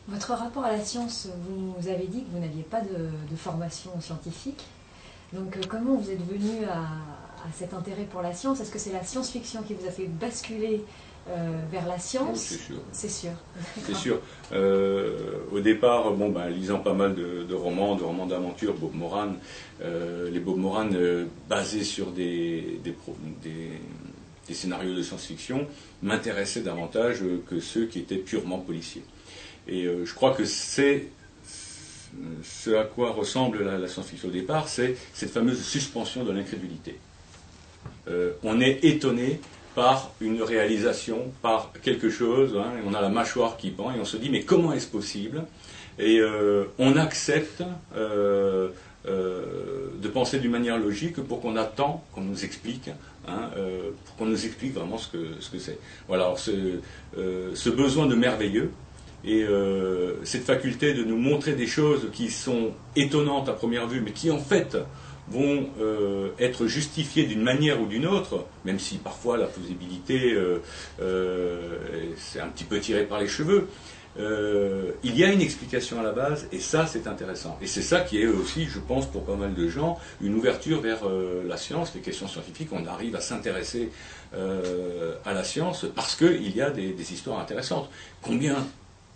Votre rapport à la science, vous nous avez dit que vous n'aviez pas de formation scientifique. Donc comment vous êtes venu à cet intérêt pour la science? Est-ce que c'est la science-fiction qui vous a fait basculer vers la Oh, science? c'est sûr. C'est sûr. C'est sûr. Au départ, bon, ben, lisant pas mal de romans d'aventure, Bob Moran, les Bob Moran basés sur des scénarios de science-fiction m'intéressaient davantage que ceux qui étaient purement policiers. Et je crois que c'est ce à quoi ressemble la science-fiction au départ, c'est cette fameuse suspension de l'incrédulité. On est étonné par une réalisation, par quelque chose, hein, et on a la mâchoire qui pend, et on se dit, mais comment est-ce possible? Et on accepte de penser d'une manière logique pour qu'on attend qu'on nous explique, hein, pour qu'on nous explique vraiment ce que c'est. Voilà, alors ce besoin de merveilleux, et cette faculté de nous montrer des choses qui sont étonnantes à première vue, mais qui en fait vont être justifiées d'une manière ou d'une autre, même si parfois la plausibilité c'est un petit peu tiré par les cheveux, il y a une explication à la base, et ça c'est intéressant. Et c'est ça qui est aussi, je pense, pour pas mal de gens, une ouverture vers la science, les questions scientifiques. On arrive à s'intéresser à la science parce qu'il y a des histoires intéressantes. Combien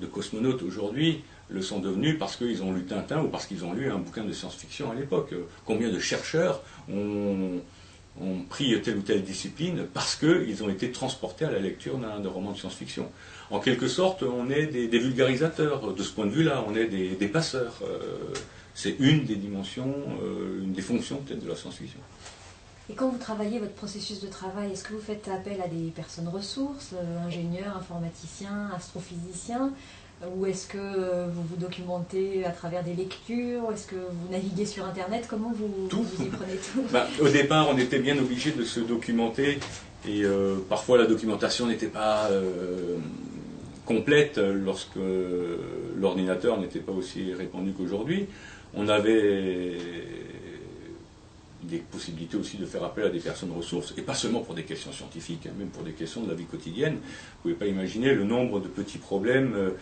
de cosmonautes aujourd'hui le sont devenus parce qu'ils ont lu Tintin ou parce qu'ils ont lu un bouquin de science-fiction à l'époque? Combien de chercheurs ont pris telle ou telle discipline parce qu'ils ont été transportés à la lecture d'un roman de science-fiction? En quelque sorte, on est des vulgarisateurs. De ce point de vue-là, on est des passeurs. C'est une des dimensions, une des fonctions peut-être de la science-fiction. Et quand vous travaillez votre processus de travail, est-ce que vous faites appel à des personnes ressources, ingénieurs, informaticiens, astrophysiciens, ou est-ce que vous vous documentez à travers des lectures? Est-ce que vous naviguez sur Internet? Comment vous y prenez tout? Au départ, on était bien obligé de se documenter, et parfois la documentation n'était pas complète lorsque l'ordinateur n'était pas aussi répandu qu'aujourd'hui. On avait des possibilités aussi de faire appel à des personnes ressources, et pas seulement pour des questions scientifiques, hein, même pour des questions de la vie quotidienne. Vous ne pouvez pas imaginer le nombre de petits problèmes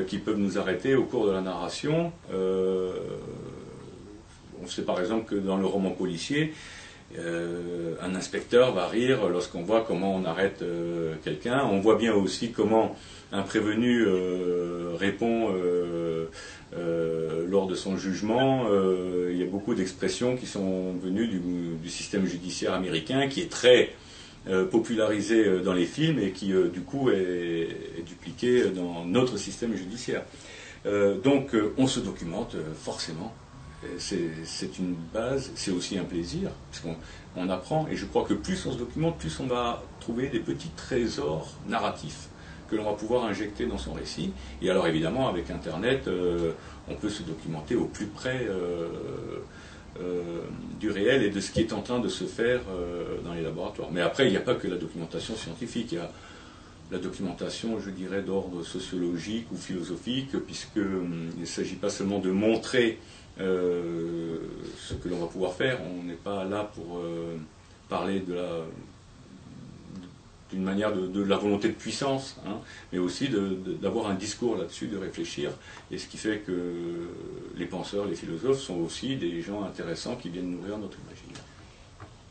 qui peuvent nous arrêter au cours de la narration. On sait par exemple que dans le roman policier, un inspecteur va rire lorsqu'on voit comment on arrête quelqu'un. On voit bien aussi comment un prévenu répond lors de son jugement. Il y a beaucoup d'expressions qui sont venues du système judiciaire américain, qui est très popularisé dans les films et qui du coup est dupliqué dans notre système judiciaire. Donc on se documente forcément. C'est une base, c'est aussi un plaisir, parce qu'on apprend, et je crois que plus on se documente, plus on va trouver des petits trésors narratifs que l'on va pouvoir injecter dans son récit. Et alors évidemment, avec Internet, on peut se documenter au plus près du réel et de ce qui est en train de se faire dans les laboratoires. Mais après, il n'y a pas que la documentation scientifique, il y a la documentation, je dirais, d'ordre sociologique ou philosophique, puisqu'il ne s'agit pas seulement de montrer ce que l'on va pouvoir faire. On n'est pas là pour parler d'une manière de la volonté de puissance, hein, mais aussi d'avoir un discours là-dessus, de réfléchir, et ce qui fait que les penseurs, les philosophes sont aussi des gens intéressants qui viennent nourrir notre imaginaire.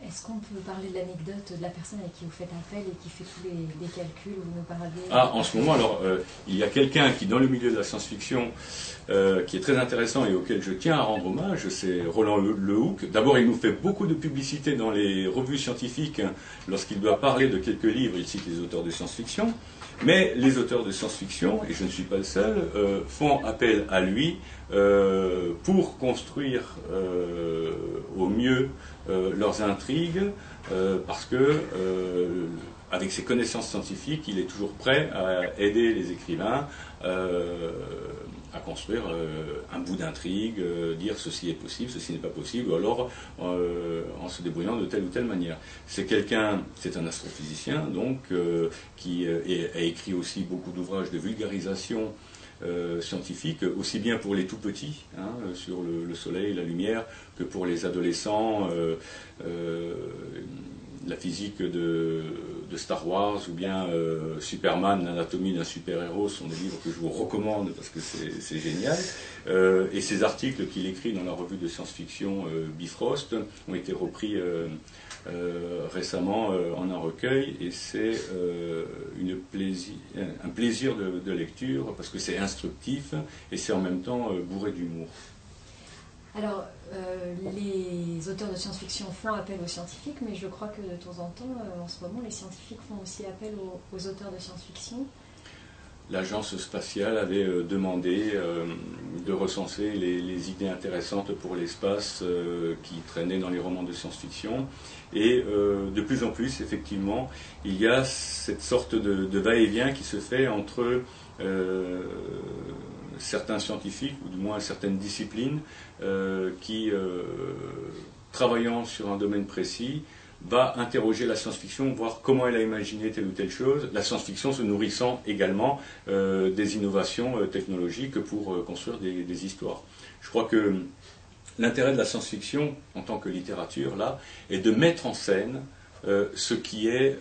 Est-ce qu'on peut parler de l'anecdote de la personne avec qui vous faites appel et qui fait tous les calculs? Vous nous parlez... Ah, en ce moment, alors, il y a quelqu'un qui, dans le milieu de la science-fiction, qui est très intéressant et auquel je tiens à rendre hommage, c'est Roland Lehoucq. D'abord, il nous fait beaucoup de publicité dans les revues scientifiques. Lorsqu'il doit parler de quelques livres, il cite les auteurs de science-fiction. Mais les auteurs de science-fiction, et je ne suis pas le seul, font appel à lui pour construire au mieux leurs intrigues, parce que avec ses connaissances scientifiques, il est toujours prêt à aider les écrivains à construire un bout d'intrigue, dire ceci est possible, ceci n'est pas possible, ou alors en se débrouillant de telle ou telle manière. C'est un astrophysicien, donc, qui a écrit aussi beaucoup d'ouvrages de vulgarisation scientifique, aussi bien pour les tout petits, hein, sur le soleil, la lumière, que pour les adolescents. la physique de Star Wars ou bien Superman, l'anatomie d'un super-héros sont des livres que je vous recommande parce que c'est génial. Et ces articles qu'il écrit dans la revue de science-fiction Bifrost ont été repris récemment en un recueil, et c'est un plaisir de lecture parce que c'est instructif et c'est en même temps bourré d'humour. Alors, les auteurs de science-fiction font appel aux scientifiques, mais je crois que de temps en temps, en ce moment, les scientifiques font aussi appel aux auteurs de science-fiction. L'agence spatiale avait demandé de recenser les idées intéressantes pour l'espace qui traînaient dans les romans de science-fiction. Et de plus en plus, effectivement, il y a cette sorte de va-et-vient qui se fait entre certains scientifiques, ou du moins certaines disciplines, qui, travaillant sur un domaine précis, va interroger la science-fiction, voir comment elle a imaginé telle ou telle chose, la science-fiction se nourrissant également des innovations technologiques pour construire des histoires. Je crois que l'intérêt de la science-fiction, en tant que littérature, là, est de mettre en scène ce qui est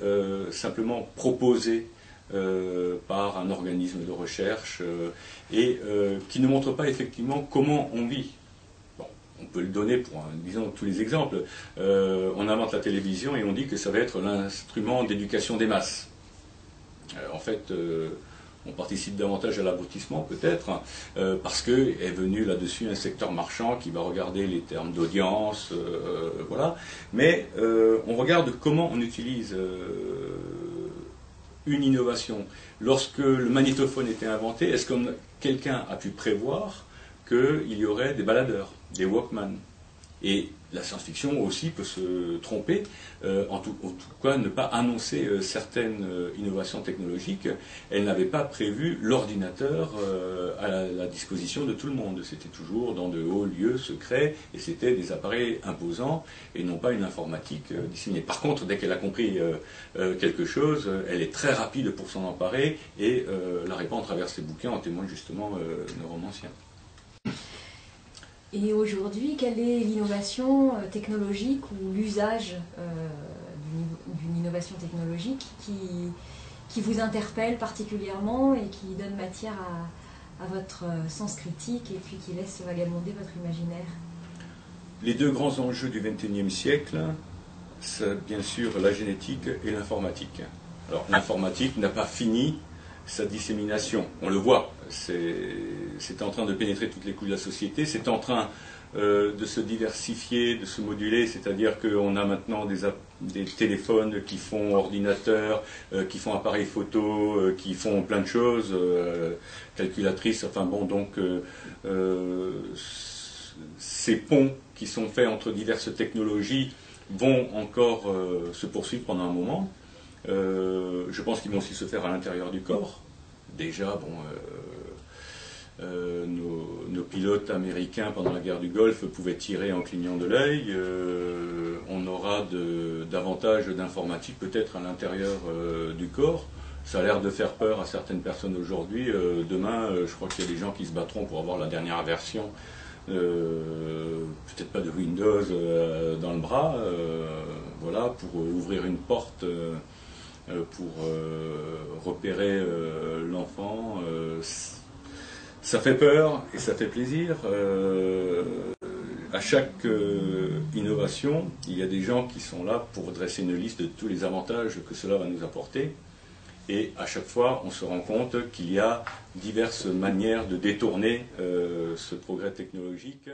simplement proposé par un organisme de recherche et qui ne montre pas effectivement comment on vit. Bon, on peut le donner pour, disons, tous les exemples. On invente la télévision et on dit que ça va être l'instrument d'éducation des masses. En fait, on participe davantage à l'abrutissement peut-être, parce que est venu là-dessus un secteur marchand qui va regarder les termes d'audience, voilà. Mais on regarde comment on utilise une innovation. Lorsque le magnétophone était inventé, est-ce que quelqu'un a pu prévoir qu'il y aurait des baladeurs, des Walkman? Et la science-fiction aussi peut se tromper, en tout cas ne pas annoncer certaines innovations technologiques. Elle n'avait pas prévu l'ordinateur à la disposition de tout le monde. C'était toujours dans de hauts lieux secrets, et c'était des appareils imposants et non pas une informatique disséminée. Par contre, dès qu'elle a compris quelque chose, elle est très rapide pour s'en emparer et la répand à travers ses bouquins, en témoignent justement nos romanciens. Et aujourd'hui, quelle est l'innovation technologique ou l'usage d'une innovation technologique qui vous interpelle particulièrement et qui donne matière à votre sens critique et puis qui laisse vagabonder votre imaginaire? Les deux grands enjeux du XXIe siècle, c'est bien sûr la génétique et l'informatique. Alors l'informatique n'a pas fini sa dissémination, on le voit, c'est en train de pénétrer toutes les couches de la société, c'est en train de se diversifier, de se moduler, c'est-à-dire qu'on a maintenant des téléphones qui font ordinateur, qui font appareil photo, qui font plein de choses, calculatrices, enfin bon, donc ces ponts qui sont faits entre diverses technologies vont encore se poursuivre pendant un moment. Je pense qu'ils vont aussi se faire à l'intérieur du corps. Déjà, bon, nos pilotes américains pendant la guerre du Golfe pouvaient tirer en clignant de l'œil. On aura davantage d'informatique peut-être à l'intérieur du corps. Ça a l'air de faire peur à certaines personnes aujourd'hui. Demain, je crois qu'il y a des gens qui se battront pour avoir la dernière version, peut-être pas de Windows dans le bras, voilà, pour ouvrir une porte. Pour repérer l'enfant. Ça fait peur et ça fait plaisir. À chaque innovation, il y a des gens qui sont là pour dresser une liste de tous les avantages que cela va nous apporter. Et à chaque fois, on se rend compte qu'il y a diverses manières de détourner ce progrès technologique.